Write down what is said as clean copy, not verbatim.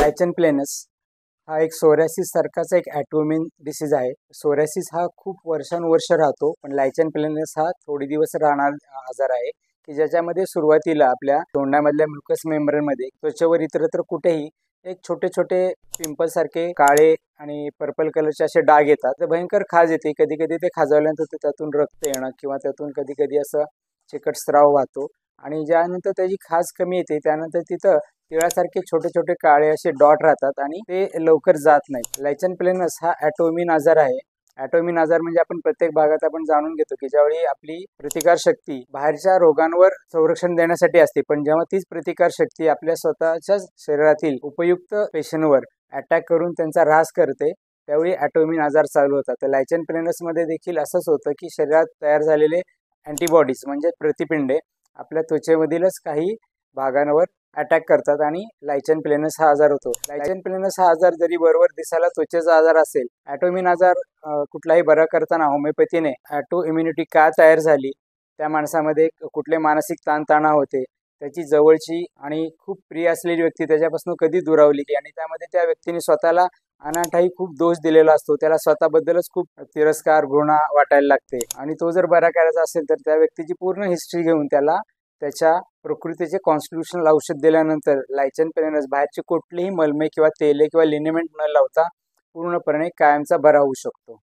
लायचन planes हा एक psoriasis सारखाच एक ॲटोइम्यून डिसीज आहे. सोरायसिस हा खूप वर्षानुवर्ष राहतो, पण लायचन प्लेनस हा थोडे दिवस राहणारा आजार आहे की ज्याच्यामध्ये सुरुवातीला आपल्या तोंडामधल्या म्युकस मेम्ब्रेनमध्ये त्वचेवर इतरत्र कुठेही एक छोटे छोटे पिंपल सारखे काळे आणि पर्पल कलरचे असे डाग येतात. तर भयंकर खाज येते. कधी कधी ते खाजवल्यानंतर त्यातून रक्त येणं किंवा त्यातून कधी कधी असं चिकट स्राव वाहतो आणि ज्यानंतर त्याची खाज कमी येते त्यानंतर तिथं तिळासारखे छोटे छोटे काळे असे डॉट राहतात आणि ते लवकर जात नाही. लायचन प्लेनस हा ॲटोइम्यून आजार आहे. ॲटोइम्यून आजार म्हणजे आपण प्रत्येक भागात आपण जाणून घेतो की ज्यावेळी आपली प्रतिकार शक्ती बाहेरच्या रोगांवर संरक्षण देण्यासाठी असते, पण जेव्हा तीच प्रतिकार शक्ती आपल्या स्वतःच्या शरीरातील उपयुक्त पेशींवर अटॅक करून त्यांचा ऱ्हास करते त्यावेळी ॲटोइम्यून आजार चालू होतात. तर लायचन प्लेनसमध्ये देखील असंच होतं की शरीरात तयार झालेले अँटीबॉडीज म्हणजे प्रतिपिंडे आपल्या त्वचेमधीलच काही भागांवर अटॅक करतात आणि लायचन प्लेनस हा आजार होतो. लायचन प्लेनस हा आजार जरी बरोबर दिसायला त्वचेचा आजार असेल, ॲटोइम्यून आजार कुठलाही बरा करताना होमिओपॅथीने ॲटो इम्युनिटी का तयार झाली, त्या माणसामध्ये कुठले मानसिक ताणतणाव होते, त्याची जवळची आणि खूप प्रिय असलेली व्यक्ती त्याच्यापासून कधी दुरावली आणि त्यामध्ये त्या व्यक्तीने स्वतःला अनाठाई खूप दोष दिलेला असतो. त्याला स्वतःबद्दलच खूप तिरस्कार घृणा वाटायला लागते आणि तो जर बरा करायचा असेल तर त्या व्यक्तीची पूर्ण हिस्ट्री घेऊन त्याला त्याच्या प्रकृतीचे कॉन्स्टिट्यूशनल औषध दिल्यानंतर लायचन प्लेनस बाहेरचे कुठलीही मलमे किंवा तेले किंवा लिनेमेंट न लावता पूर्णपणे कायमचा बरा होऊ शकतो.